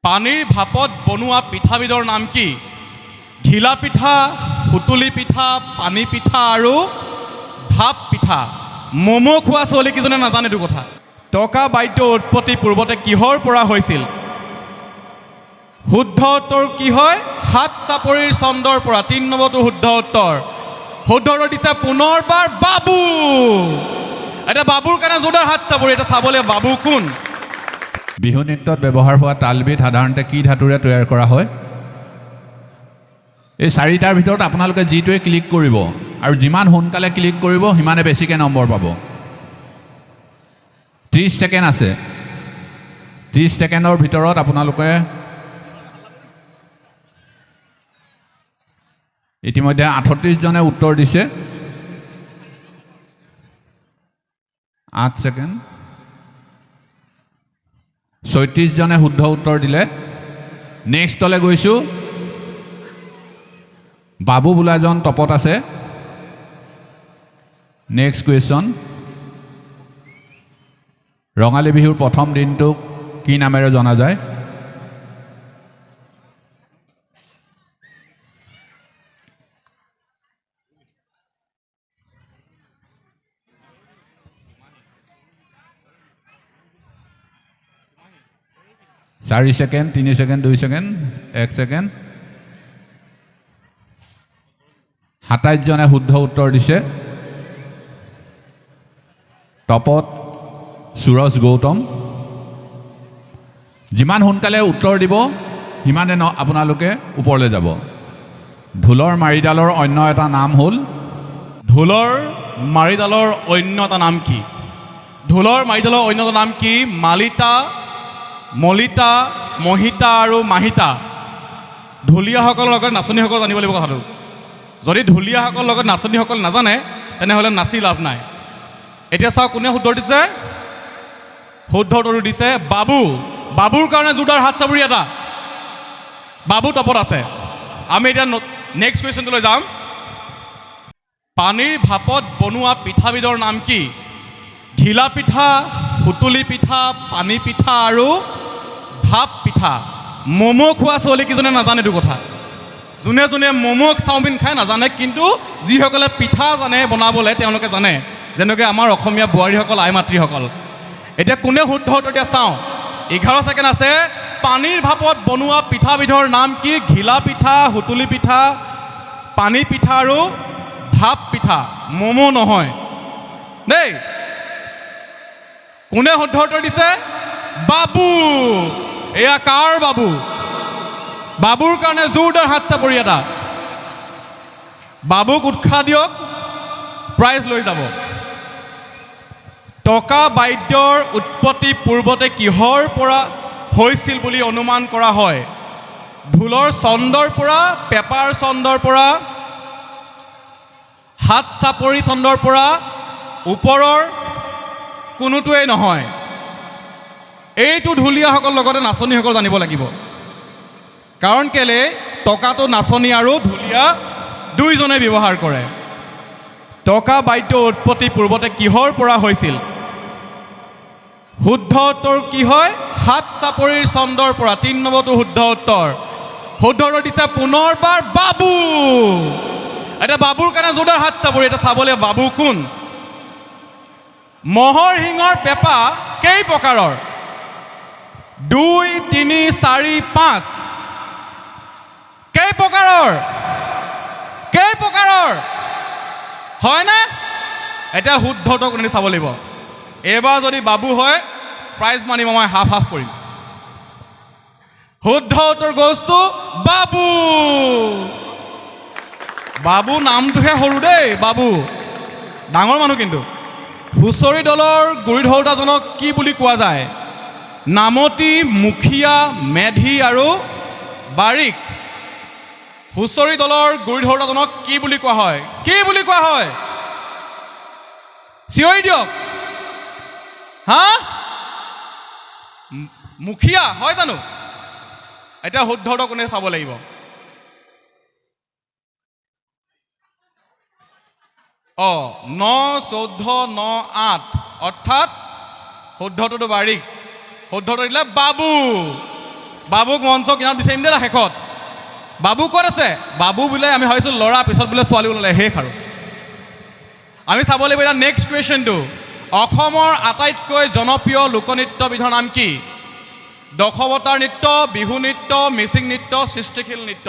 পানীৰ ভাপত বনোৱা পিঠাবিধৰ নাম কি? ঘিলা পিঠা, সুতুলি পিঠা, পানী পিঠা আৰু ভাপ পিঠা। ম'ম' খোৱা ছোৱালীকেইজনে নাজানে এইটো কথা। টকা বাদ্য উৎপত্তি পূৰ্বতে কিহৰ পৰা হৈছিল? শুদ্ধ উত্তৰ কি হয়? হাত চাপৰিৰ চন্দৰ পৰা। ৩ নম্বৰটো শুদ্ধ উত্তৰ। শুদ্ধ উত্তৰ দিছে পুনৰবাৰ বাবু। এটা বাবুৰ কাৰণে জোৰদাৰ হাত চাপৰি। এটা চাবলৈ বাবু কোন? বিহু নৃত্যত ব্যৱহাৰ হোৱা তালবিধ সাধাৰণতে কি ধাতুৰে তৈয়াৰ কৰা হয়? এই চাৰিটাৰ ভিতৰত আপোনালোকে যিটোৱে ক্লিক কৰিব আৰু যিমান সোনকালে ক্লিক কৰিব সিমানে বেছিকৈ নম্বৰ পাব। 30 ছেকেণ্ড আছে। 30 ছেকেণ্ডৰ ভিতৰত আপোনালোকে ইতিমধ্যে 38 জনে উত্তৰ দিছে। 8 ছেকেণ্ড। 36 জনে শুদ্ধ উত্তৰ দিলে। নেক্সটলৈ গৈছোঁ। বাবু বোলা এজন টপত আছে। Next question. ৰঙালী বিহুৰ প্ৰথম দিনটোক কি নামেৰে জনা যায়? চাৰি ছেকেণ্ড, 3 ছেকেণ্ড, 2 ছেকেণ্ড, 1 ছেকেণ্ড। 27 জনে শুদ্ধ উত্তৰ দিছে। টপত সুৰজ গৌতম। যিমান সোনকালে উত্তৰ দিব সিমানে আপোনালোকে ওপৰলৈ যাব। ঢোলৰ মাৰিডালৰ অন্য এটা নাম হ'ল? ঢোলৰ মাৰিডালৰ অন্য এটা নাম কি? ঢোলৰ মাৰিডালৰ অন্য এটা নাম কি? মালিতা, মলিতা, মহিতা আৰু মাহিতা। ঢুলীয়াসকলৰ লগত নাচনীসকল জানিব লাগিব কথাটো। যদি ঢুলীয়াসকলৰ লগত নাচনীসকল নাজানে তেনেহ'লে নাচি লাভ নাই। এতিয়া চাওক কোনে শুদ্ধ দিছে। শুদ্ধ উত্তৰটো দিছে বাবু। বাবুৰ কাৰণে জোৰদাৰ হাত চাপৰি এটা। বাবু টপত আছে। আমি এতিয়া নেক্সট কুৱেশ্যনটোলৈ যাম। পানীৰ ভাপত বনোৱা পিঠাবিধৰ নাম কি? ঘিলা পিঠা, সুতুলি পিঠা, পানী পিঠা আৰু ভাপ পিঠা। ম'ম' খোৱা ছোৱালীকেইজনে নাজানে এইটো কথা। যোনে যোনে ম'ম' চাওমিন খাই নাজানে, কিন্তু যিসকলে পিঠা জানে বনাবলৈ তেওঁলোকে জানে। যেনেকৈ আমাৰ অসমীয়া বোৱাৰীসকল, আই মাতৃসকল। এতিয়া কোনে শুদ্ধ উত্তৰ দিয়া চাওঁ। 11 ছেকেণ্ড আছে। পানীৰ ভাপত বনোৱা পিঠাবিধৰ নাম কি? ঘিলা পিঠা, সুতুলি পিঠা, পানী পিঠা আৰু ভাপ পিঠা। ম'ম' নহয় দেই। কোনে শুদ্ধ উত্তৰ দিছে? বাবু। এয়া কাৰ বাবু? বাবুৰ কাৰণে জোৰদাৰ হাত চাপৰি এটা। বাবুক উৎসাহ দিয়ক, প্ৰাইজ লৈ যাব। টকা বাদ্যৰ উৎপত্তি পূৰ্বতে কিহৰ পৰা হৈছিল বুলি অনুমান কৰা হয়? ঢোলৰ চন্দৰ পৰা, পেপাৰ চন্দৰ পৰা, হাত চাপৰি চন্দৰ পৰা, ওপৰৰ কোনোটোৱেই নহয়। এইটো ঢুলীয়াসকল লগতে নাচনীসকল জানিব লাগিব। কাৰণ কেলে টকাটো নাচনী আৰু ঢুলীয়া দুইজনে ব্যৱহাৰ কৰে। টকা বাদ্য উৎপত্তি পূৰ্বতে কিহৰ পৰা হৈছিল? শুদ্ধ উত্তৰ কি হয়? হাত চাপৰিৰ চন্দৰ পৰা। 3 নম্বৰটো শুদ্ধ উত্তৰ। শুদ্ধ উত্তৰ দিছে পুনৰবাৰ বাবু। এটা বাবুৰ কাৰণে জোৰদাৰ হাত চাপৰি। এটা চাবলৈ বাবু কোন? মহৰ শিঙৰ পেঁপা কেই প্ৰকাৰৰ? 2, 3, 4, 5। কেই প্ৰকাৰৰ? কেই প্ৰকাৰৰ? হয়নে? এতিয়া শুদ্ধ উত্তৰ কোনে চাব লাগিব। এইবাৰ যদি বাবু হয় প্ৰাইজ মানি মই হাফ কৰিম। শুদ্ধ উত্তৰ গছটো বাবু। বাবু নামটোহে সৰু দেই। বাবু ডাঙৰ মানুহ কিন্তু। হুঁচৰি দলৰ গুৰি ধৰোঁতাজনক কি বুলি কোৱা যায়? নামতি, মুখীয়া, মেধি আৰু বাৰিক। হুঁচৰি দলৰ গুৰি ধৰোঁতাজনক কি বুলি কোৱা হয়? কি বুলি কোৱা হয়? চিঞৰি দিয়ক। হা? মুখীয়া হয় জানো? এতিয়া শুদ্ধ উত্তৰ কোনে চাব লাগিব। অঁ 9, 14, 9, 8 অৰ্থাৎ শুদ্ধটো বাৰিক। শুদ্ধটো দিলে বাবু। বাবুক মঞ্চ কিনাৰত বিচাৰিম দেই শেষত বাবু ক'ত আছে বাবু বোলে আমি ভাবিছোঁ ল'ৰা পিছত বোলে ছোৱালী ওলালে শেষ আৰু আমি চাব লাগিব এতিয়া নেক্সট কুৱেশ্যনটো অসমৰ আটাইতকৈ জনপ্ৰিয় লোকনৃত্যবিধৰ নাম কি দশৱতাৰ নৃত্য বিহু নৃত্য মিচিং নৃত্য সৃষ্টিশীল নৃত্য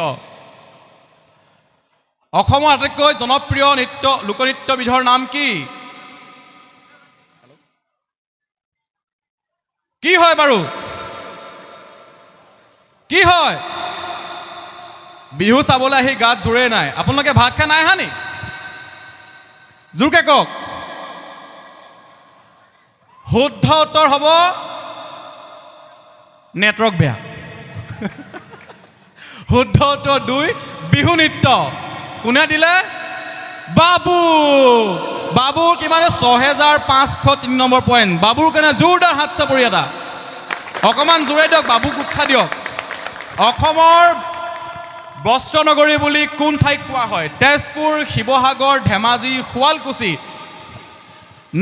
অসমৰ আটাইতকৈ জনপ্ৰিয় লোকনৃত্যবিধৰ নাম কি হয় বাৰু কি হয় বিহু চাবলৈ আহি গাত জোৰে নাই আপোনালোকে ভাত খাই নাই অহা নি জোৰকে কওক শুদ্ধ উত্তৰ হ'ব নেটৱৰ্ক বেয়া শুদ্ধ উত্তৰ 2 বিহু নৃত্য কোনে দিলে বাবু বাবু কিমানে 6503 নম্বৰ পইণ্ট বাবুৰ কাৰণে জোৰদাৰ হাত চাপৰি এটা অকণমান জোৰে দিয়ক বাবুক উৎসাহ দিয়ক অসমৰ বস্ত্ৰনগৰী বুলি কোন ঠাইক কোৱা হয় তেজপুৰ শিৱসাগৰ ধেমাজি শুৱালকুছি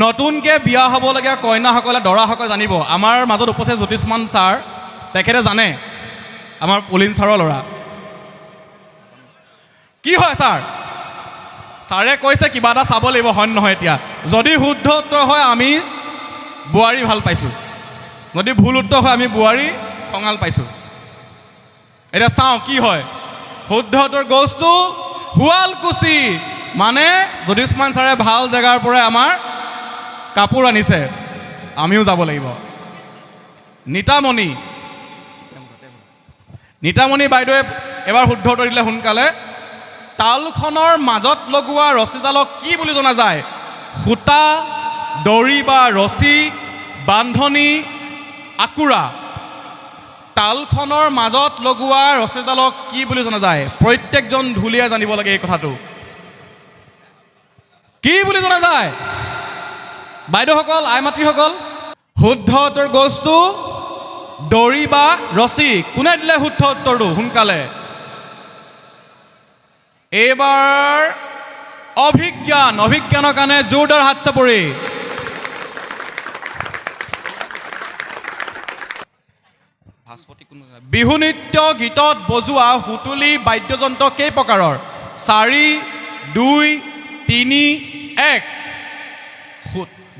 নতুনকৈ বিয়া হ'বলগীয়া কইনাসকলে দৰাসকলে জানিব আমাৰ মাজত উপস্থিত জ্যোতিষ্মান ছাৰ তেখেতে জানে আমাৰ পুলিন ছাৰৰ ল'ৰা কি হয় ছাৰ ছাৰে কৈছে কিবা এটা চাব লাগিব হয় নহয় এতিয়া যদি শুদ্ধ উত্তৰ হয় আমি বোৱাৰী ভাল পাইছোঁ যদি ভুল উত্তৰ হয় আমি বোৱাৰী খঙাল পাইছোঁ এতিয়া চাওঁ কি হয় শুদ্ধ উত্তৰ goes to শুৱালকুছি মানে জ্যোতিষ্মান ছাৰে ভাল জেগাৰ পৰা আমাৰ কাপোৰ আনিছে আমিও যাব লাগিব নীতামণি বাইদেৱে এবাৰ শুদ্ধ উত্তৰ দিলে সোনকালে তালখনৰ মাজত লগোৱা ৰছীডালক কি বুলি জনা যায় সূতা দড়ি বা ৰছী বান্ধনি আকুৰা তালখনৰ মাজত লগোৱা ৰছীডালক কি বুলি জনা যায় প্ৰত্যেকজন ঢুলীয়াই জানিব লাগে এই কথাটো কি বুলি জনা যায় বাইদেউসকল আইমাতৃসকল শুদ্ধ উত্তৰ goes to দড়ি বা ৰছী কোনে দিলে শুদ্ধ উত্তৰটো সোনকালে এইবাৰ অভিজ্ঞানৰ কাৰণে জোৰদাৰ হাত চাপৰি বিহু নৃত্য গীতত বজোৱা সুতুলি বাদ্যযন্ত্ৰ কেই প্ৰকাৰৰ 4 2 3 1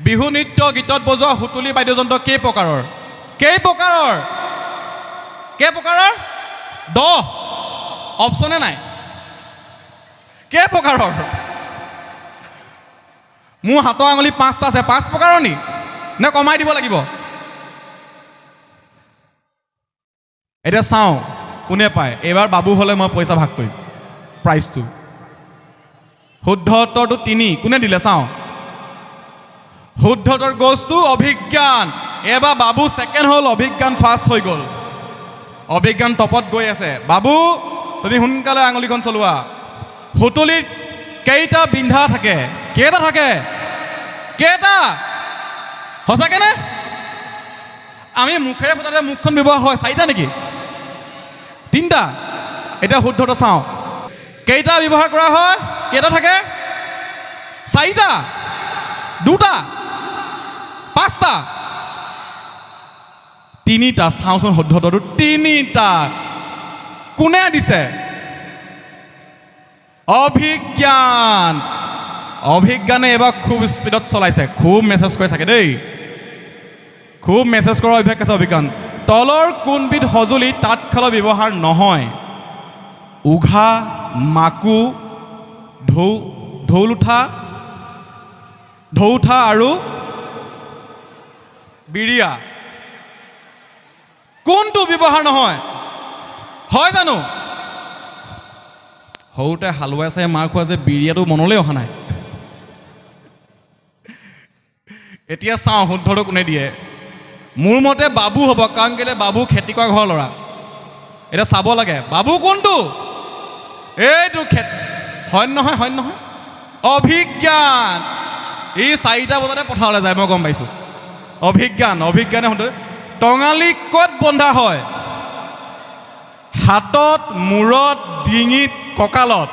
বিহু নৃত্য গীতত বজোৱা সুতুলি বাদ্যযন্ত্ৰ কেই প্ৰকাৰৰ 10 অপশ্যনে নাই কেই প্ৰকাৰৰ মোৰ হাতৰ আঙুলি 5টা আছে 5 প্ৰকাৰৰ নি নে কমাই দিব লাগিব এতিয়া চাওঁ কোনে পায় এইবাৰ বাবু হ'লে মই পইচা ভাগ কৰিম প্ৰাইজটো শুদ্ধ উত্তৰটো 3 কোনে দিলে চাওঁ শুদ্ধ উত্তৰ goes to অভিজ্ঞান এইবাৰ বাবু ছেকেণ্ড হ'ল অভিজ্ঞান ফাৰ্ষ্ট হৈ গ'ল অভিজ্ঞান টপত গৈ আছে বাবু তুমি সোনকালে আঙুলিখন চলোৱা সুতুলিত কেইটা বিন্ধা থাকে কেইটা সঁচাকেনে আমি মুখেৰে ফুটালে মুখখন ব্যৱহাৰ হয় 4টা নেকি 3টা এতিয়া শুদ্ধটো চাওঁ কেইটা ব্যৱহাৰ কৰা হয় কেইটা থাকে 4টা 2টা 5টা 3টা চাওঁচোন শুদ্ধটো 3টা কোনে দিছে অভিজ্ঞানে এবাৰ খুব স্পীডত চলাইছে খুব মেছেজ কৰে চাগে দেই খুব মেছেজ কৰাৰ অভ্যাস আছে অভিজ্ঞান তলৰ কোনবিধ সঁজুলি তাঁতশালৰ ব্যৱহাৰ নহয় উঘা মাকু ঢৌঠা আৰু বিৰিয়া কোনটো ব্যৱহাৰ নহয় হয় জানো সৰুতে হালোৱাই চাই মাৰ খোৱা যে বিৰিয়াটো মনলৈ অহা নাই এতিয়া চাওঁ শুদ্ধটো কোনে দিয়ে মোৰ মতে বাবু হ'ব কাৰণ কেলে বাবু খেতি কৰা ঘৰৰ ল'ৰা এটা চাব লাগে বাবু কোনটো এইটো হয় নহয় অভিজ্ঞান এই 4টা বজাতে পথাৰলৈ যায় মই গম পাইছোঁ অভিজ্ঞানে শুদ্ধ টঙালি ক'ত বন্ধা হয় হাতত মূৰত ডিঙিত কঁকালত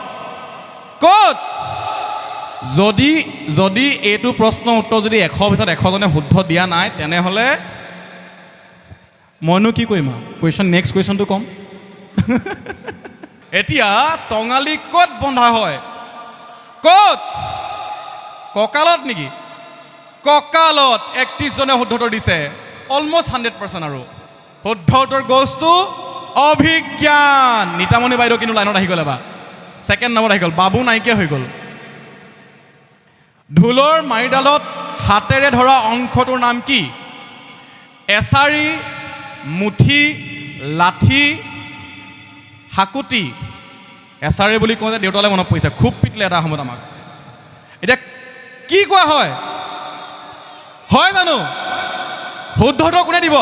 ক'ত যদি এইটো প্ৰশ্নৰ উত্তৰ যদি 100 ভিতৰত 100জনে শুদ্ধ দিয়া নাই তেনেহ'লে মইনো কি কৰিম আৰু কুৱেশ্যন নেক্সট কুৱেশ্যনটো ক'ম এতিয়া টঙালি ক'ত বন্ধা হয় ক'ত কঁকালত নেকি কঁকালত 31 জনে শুদ্ধ উত্তৰ দিছে অলমষ্ট 100% আৰু শুদ্ধ উত্তৰ গছটো অভিজ্ঞান নিতামণি বাইদেউ কিন্তু লাইনত আহি গ'ল এবাৰ ছেকেণ্ড নম্বৰত আহি গ'ল বাবু নাইকিয়া হৈ গ'ল ঢোলৰ মাৰিডালত হাতেৰে ধৰা অংশটোৰ নাম কি এছাৰি মুঠি লাঠি হাকুটি এছাৰি বুলি কওঁতে দেউতালৈ মনত পৰিছে খুব পিটলে এটা সময়ত আমাক এতিয়া কি কোৱা হয় হয় জানো শুদ্ধ উত্তৰ কোনে দিব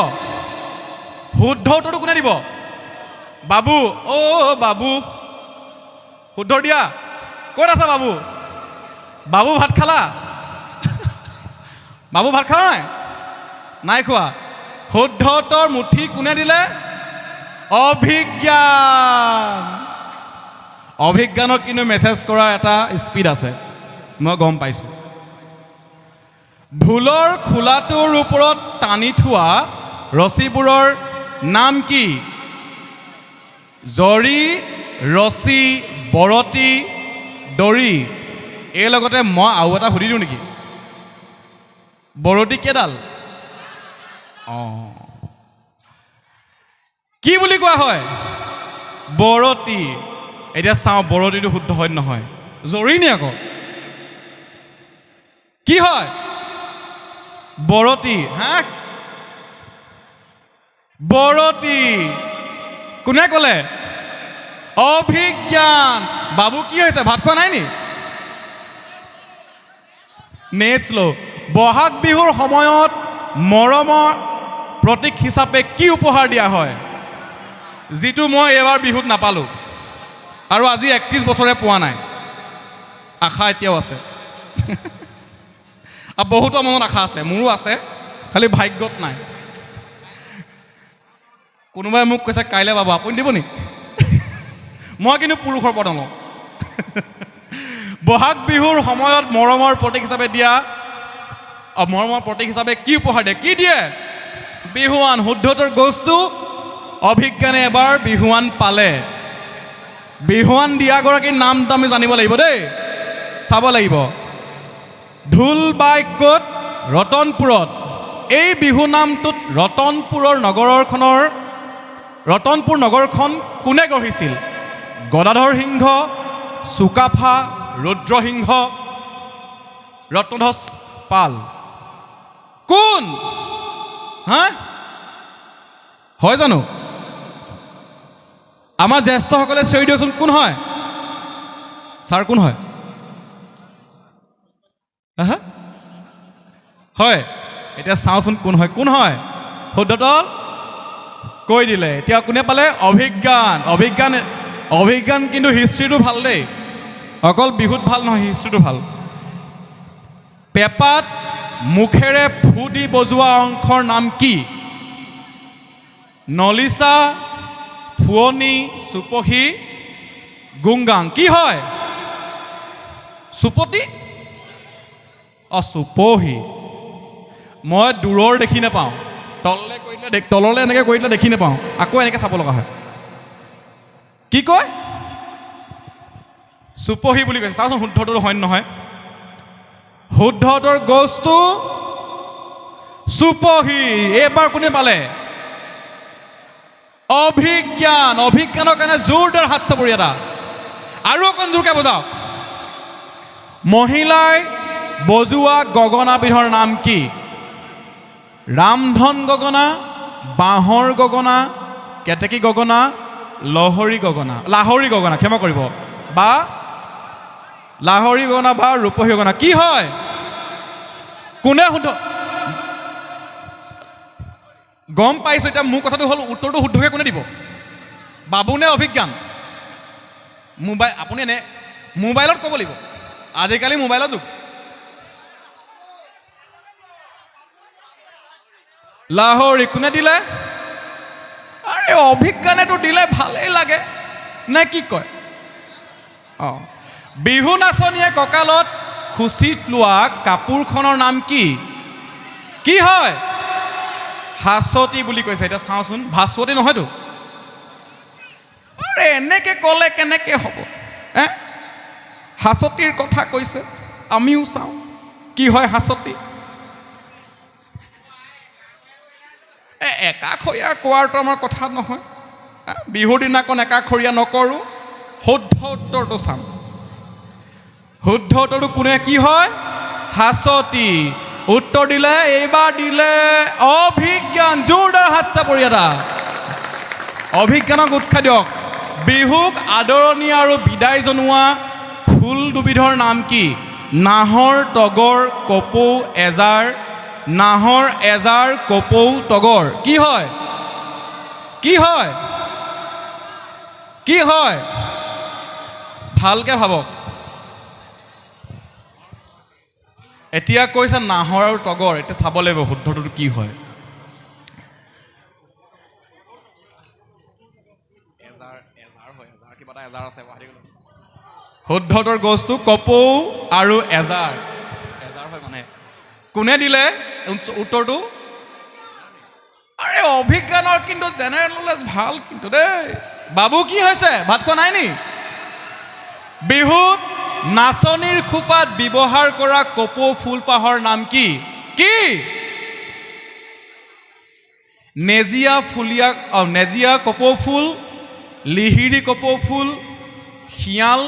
শুদ্ধ উত্তৰটো কোনে দিব বাবু বাবু শুদ্ধ দিয়া ক'ত আছা বাবু বাবু ভাত খালা বাবু ভাত খালা নাই খোৱা শুদ্ধ উত্তৰ মুঠি কোনে দিলে অভিজ্ঞান অভিজ্ঞানক কিন্তু মেছেজ কৰাৰ এটা স্পীড আছে মই গম পাইছোঁ ঢোলৰ খোলাটোৰ ওপৰত টানি থোৱা ৰছীবোৰৰ নাম কি জৰি ৰছী বৰতি দৰি এই লগতে মই আৰু এটা সুধি দিওঁ নেকি বৰতি কেইডাল কি বুলি কোৱা হয় বৰতি এতিয়া চাওঁ বৰতিটো শুদ্ধ হয় নহয় জৰি নি আকৌ কি হয় বৰতি হা বৰতি কোনে ক'লে অভিজ্ঞান বাবু কি হৈছে ভাত খোৱা নাই নি নেক্সট ল বহাগ বিহুৰ সময়ত মৰমৰ প্ৰতীক হিচাপে কি উপহাৰ দিয়া হয় যিটো মই এবাৰ বিহুত নাপালোঁ আৰু আজি 31 বছৰে পোৱা নাই আশা এতিয়াও আছে আৰু বহুতৰ মনত আশা আছে মোৰো আছে খালি ভাগ্যত নাই কোনোবাই মোক কৈছে কাইলৈ পাব আপুনি দিব নি মই কিন্তু পুৰুষৰ পদ লওঁ বহাগ বিহুৰ সময়ত মৰমৰ প্ৰতীক হিচাপে দিয়া মৰমৰ প্ৰতীক হিচাপে কি উপহাৰ দিয়ে কি দিয়ে বিহুৱান শুদ্ধ উত্তৰ গছটো অভিজ্ঞানে এবাৰ বিহুৱান পালে বিহুৱান দিয়াগৰাকীৰ নামটো আমি জানিব লাগিব দেই চাব লাগিব ঢোল বাই ক'ত ৰতনপুৰত এই বিহু নামটোত ৰতনপুৰ নগৰখন কোনে গঢ়িছিল গদাধৰ সিংহ চুকাফা ৰুদ্ৰসিংহ ৰত্নধ্বজ পাল কোন হা হয় জানো আমাৰ জ্যেষ্ঠসকলে চিঞৰি দিয়কচোন কোন হয় ছাৰ কোন হয় হয় এতিয়া চাওঁচোন কোন হয় শুদ্ধতল কৈ দিলে এতিয়া কোনে পালে অভিজ্ঞান কিন্তু হিষ্ট্ৰীটো ভাল দেই অকল বিহুত ভাল নহয় হিষ্ট্ৰীটো ভাল পেপাত মুখেৰে ফু দি বজোৱা অংশৰ নাম কি নলিচা ফুৱনি চুপহী গুংগাং কি হয় চুপতি চুপহী মই দূৰৰ দেখি নাপাওঁ তললৈ এনেকৈ কৰি দিলে দেখি নাপাওঁ আকৌ এনেকৈ চাব লগা হয় কি কয় চুপহী বুলি কৈছে চাওঁচোন শুদ্ধটো হয় নহয় শুদ্ধটোৰ গছটো চুপহী এইবাৰ কোনে পালে অভিজ্ঞানৰ কাৰণে জোৰদাৰ হাত চাপৰি এটা আৰু অকণ জোৰকৈ বজাওক মহিলাই বজোৱা গগনাবিধৰ নাম কি ৰামধন গগনা বাঁহৰ গগনা কেতেকী গগনা লাহৰী গগনা ক্ষমা কৰিব বা লাহৰী গগনা বা ৰূপহী গগনা কি হয় কোনে শুদ্ধ গম পাইছোঁ এতিয়া মোৰ কথাটো হ'ল উত্তৰটো শুদ্ধকৈ কোনে দিব বাবু নে অভিজ্ঞান আপুনি এনে মোবাইলত ক'ব লাগিব আজিকালি মোবাইলৰ যুগ লাহৰী কোনে দিলে আৰে অভিজ্ঞানেতো দিলে ভালেই লাগে নে কি কয় বিহু নাচনীয়ে কঁকালত খুচিত লোৱা কাপোৰখনৰ নাম কি হয় হাছতি বুলি কৈছে। এতিয়া চাওঁচোন, ভাস্বতী নহয়তো। আৰে এনেকৈ ক'লে কেনেকৈ হ'ব? হাছতিৰ কথা কৈছে, আমিও চাওঁ কি হয় হাছতি। একাষৰীয়া কোৱাৰটো আমাৰ কথা নহয়। বিহুৰ দিনাখন একাষৰীয়া নকৰোঁ। শুদ্ধ উত্তৰটো চাম। শুদ্ধ উত্তৰটো কোনে কি হয়? হাছতি। উত্তৰ দিলে, এইবাৰ দিলে অভিজ্ঞান। জোৰদাৰ হাত চাপৰি এটা। অভিজ্ঞানক উৎসাহ দিয়ক। বিহুক আদৰণি আৰু বিদায় জনোৱা ফুল দুবিধৰ নাম কি? নাহৰ, তগৰ, কপৌ, এজাৰ। নাহৰ, এজাৰ, কপৌ, তগৰ। কি হয়? কি হয়? কি হয়? ভালকে ভাবক। এতিয়া কৈছে নাহৰ আৰু তগৰ। এতিয়া চাব লাগিব শুদ্ধটো কি হয়। শুদ্ধটোৰ গছটো কপৌ আৰু এজাৰ। এজাৰ হয় মানে। কোনে দিলে উত্তৰটো? আৰে অভিজ্ঞানৰ কিন্তু জেনেৰেল নলেজ ভাল কিন্তু দেই। বাবু কি হৈছে? ভাত খোৱা নাই নি? বিহুত নাচনীৰ খোপাত ব্যৱহাৰ কৰা কপৌ ফুলপাহৰ নাম কি? কি? নেজিয়া কপৌ ফুল, লিহিৰি কপৌ ফুল, শিয়াল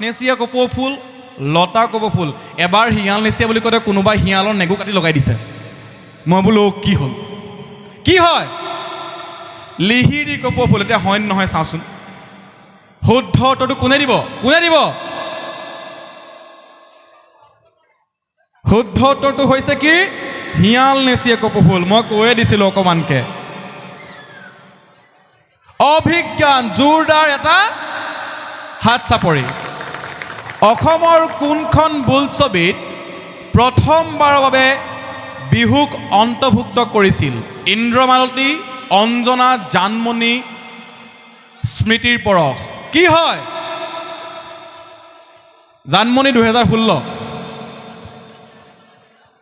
নেচিয়া কপৌ ফুল, লতা কপৌ ফুল। এবাৰ শিয়াল নেচিয়া বুলি কওঁতে কোনোবাই শিয়ালৰ নেগু কাটি লগাই দিছে। মই বোলো কি হ'ল? কি হয়? লিহিৰি কপৌ ফুল। এতিয়া হয় নহয় চাওঁচোন। শুদ্ধ উত্তৰটো কোনে দিব? কোনে দিব? শুদ্ধ উত্তৰটো হৈছে কি? শিয়াল নেচিয়া কপৌ ফুল। মই কৈয়ে দিছিলোঁ অকণমানকে। অভিজ্ঞান। জোৰদাৰ এটা হাত চাপৰি। অসমৰ কোনখন বোলছবিত প্ৰথমবাৰৰ বাবে বিহুক অন্তৰ্ভুক্ত কৰিছিল? ইন্দ্ৰমালতী, অঞ্জনা, জানমণি, স্মৃতিৰ পৰশ। কি হয়? জানমণি 2016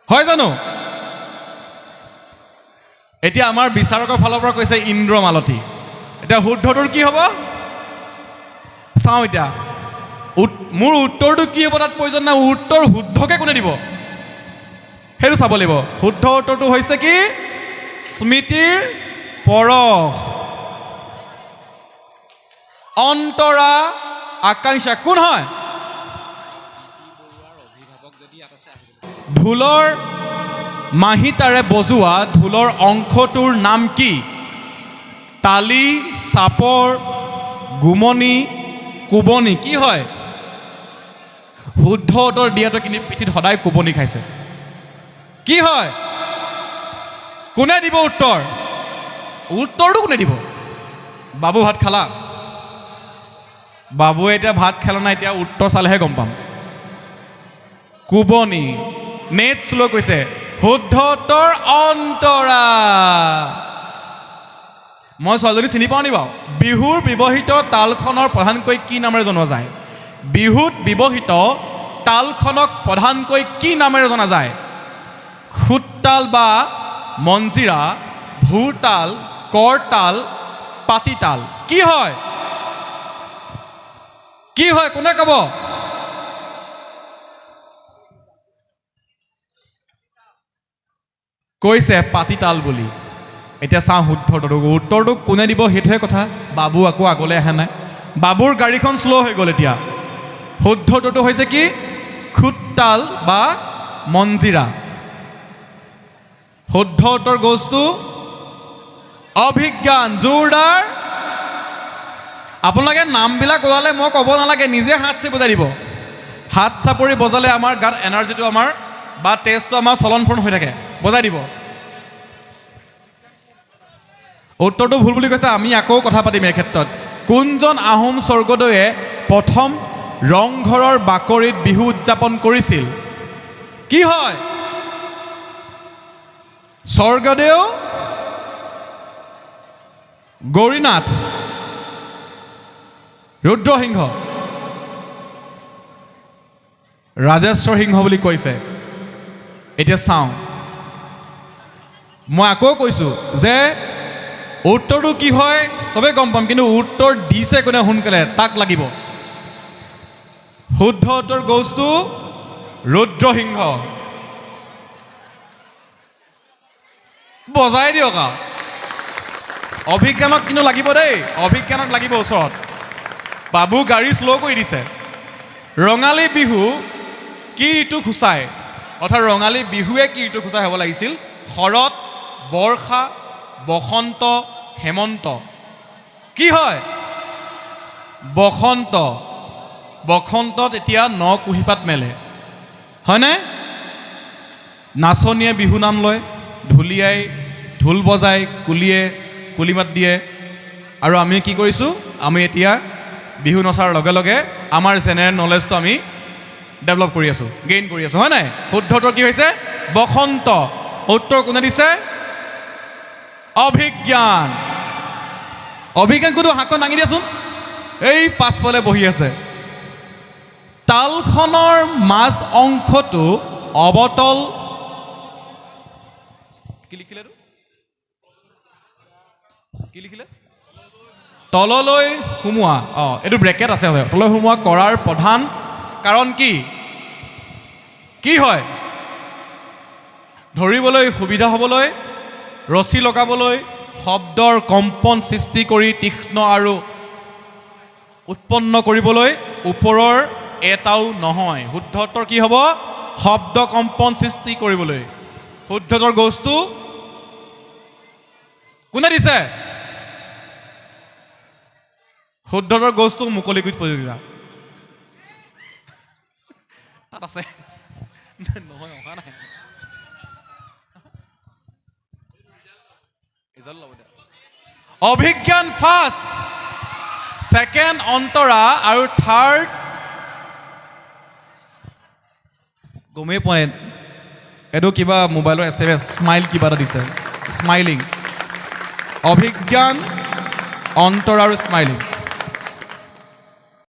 হয় জানো? এতিয়া আমাৰ বিচাৰকৰ ফালৰ পৰা কৈছে ইন্দ্ৰমালতী। এতিয়া শুদ্ধটোৰ কি হ'ব? চাওঁ এতিয়া। মোৰ উত্তৰটো কি হ'ব তাত প্ৰয়োজন নাই। উত্তৰ শুদ্ধকে কোনে দিব সেইটো চাব লাগিব। শুদ্ধ উত্তৰটো হৈছে কি? স্মৃতিৰ পৰশ। অন্তৰা আকাংক্ষা কোন হয়? ঢোলৰ মাহিতাৰে বজোৱা ঢোলৰ অংশটোৰ নাম কি? তালি, চাপৰ, গুমনি, কোবনি। কি হয়? শুদ্ধ উত্তৰ দিয়াটো কিন্তু পিঠিত সদায় কোবনি খাইছে। কি হয়? কোনে দিব উত্তৰ? উত্তৰটো কোনে দিব? বাবু ভাত খালা? বাবুৱে এতিয়া ভাত খালা নাই, এতিয়া উত্তৰ চালেহে গম পাম। কোবনি। নেট শ্ল' কৈছে। শুদ্ধ উত্তৰ অন্তৰা। মই ছোৱালীজনী চিনি পাওঁ নি বাৰু? বিহুৰ ব্যৱহৃত তালখনৰ প্ৰধানকৈ কি নামেৰে জনা যায়? বিহুত ব্যৱহৃত তালখনক প্ৰধানকৈ কি নামেৰে জনা যায়? খুটতাল বা মঞ্জিৰা, ভুৰতাল, কৰতাল, পাতিতাল। কি হয়? কি হয়? কোনে ক'ব? কৈছে পাতিতাল বুলি। এতিয়া চাওঁ শুদ্ধটো। উত্তৰটো কোনে দিব সেইটোহে কথা। বাবু আকৌ আগলৈ আহে নাই। বাবুৰ গাড়ীখন শ্ল' হৈ গ'ল এতিয়া। শুদ্ধটো হৈছে কি? খুটতাল বা মঞ্জিৰা। শুদ্ধ উত্তৰ গছটো অভিজ্ঞান। জোৰদাৰ। আপোনালোকে নামবিলাক ওলালে মই ক'ব নালাগে, নিজে হাত চাপৰি বজাই দিব। হাত চাপৰি বজালে আমাৰ গাত এনাৰ্জিটো আমাৰ বা তেজটো আমাৰ চলন ফুৰণ হৈ থাকে। বজাই দিব। উত্তৰটো ভুল বুলি কৈছে। আমি আকৌ কথা পাতিম এই ক্ষেত্ৰত। কোনজন আহোম স্বৰ্গদেৱে প্ৰথম ৰংঘৰৰ বাকৰিত বিহু উদযাপন কৰিছিল? কি হয়? স্বৰ্গদেউ গৌৰীনাথ, ৰুদ্ৰসিংহ, ৰাজেশ্বৰ সিংহ বুলি কৈছে। এতিয়া চাওঁ মই আকৌ কৈছোঁ যে উত্তৰটো কি হয় চবেই গম পাম, কিন্তু উত্তৰ দিছে কোনে সোনকালে তাক লাগিব। শুদ্ধ উত্তৰ goes to ৰুদ্ৰসিংহ। বজাই দিয়ক আৰু। অভিজ্ঞানক কিন্তু লাগিব দেই, অভিজ্ঞানক লাগিব ওচৰত। বাবু গাড়ী শ্ল' কৰি দিছে। ৰঙালী বিহু কি ঋতু সূচায়? অৰ্থাৎ ৰঙালী বিহুৱে কি ঋতু সূচাই হ'ব লাগিছিল? শৰৎ, বৰ্ষা, বসন্ত, হেমন্ত। কি হয়? বসন্ত। বসন্তত এতিয়া ন কুঁহিপাত মেলে, হয়নে? নাচনীয়ে বিহু নাম লয়, ঢুলীয়াই ঢোল বজাই, কুলিয়ে কুলি মাত দিয়ে। আৰু আমি কি কৰিছোঁ? আমি এতিয়া বিহু নচাৰ লগে লগে আমাৰ জেনেৰেল নলেজটো আমি ডেভেলপ কৰি আছোঁ, গেইন কৰি আছোঁ, হয় নাই? শুদ্ধ উত্তৰ কি হৈছে? বসন্ত। উত্তৰ কোনে দিছে? অভিজ্ঞান। অভিজ্ঞান কোনটো? হাতখন দাঙি দিয়াচোন। এই পাছফালে বহি আছে। তালখনৰ মাজ অংশটো অৱতল, কি লিখিলে? কি লিখিলে? তললৈ সুমুওৱা। এইটো ব্ৰেকেট আছে। তললৈ সুমুওৱা কৰাৰ প্ৰধান কাৰণ কি? কি হয়? ধৰিবলৈ সুবিধা হ'বলৈ, ৰছী লগাবলৈ, শব্দৰ কম্পন সৃষ্টি কৰি তীক্ষ্ণ আৰু উৎপন্ন কৰিবলৈ, ওপৰৰ এটাও নহয়। শুদ্ধ উত্তৰ কি হ'ব? শব্দ কম্পন সৃষ্টি কৰিবলৈ। শুদ্ধ উত্তৰ goes to কোনে দিছে? শুদ্ধ উত্তৰ goes to মুকলি কুইজ প্ৰতিযোগিতা। তাত আছে নহয়, অহা নাই। অভিজ্ঞান ফাৰ্ষ্ট, ছেকেণ্ড অন্তৰা আৰু থাৰ্ড গমেই পোৱা নাই। এইটো কিবা মোবাইলৰ SMS স্মাইল কিবা এটা দিছে, স্মাইলিং। অভিজ্ঞান, অন্তৰ আৰু স্মাইলিং।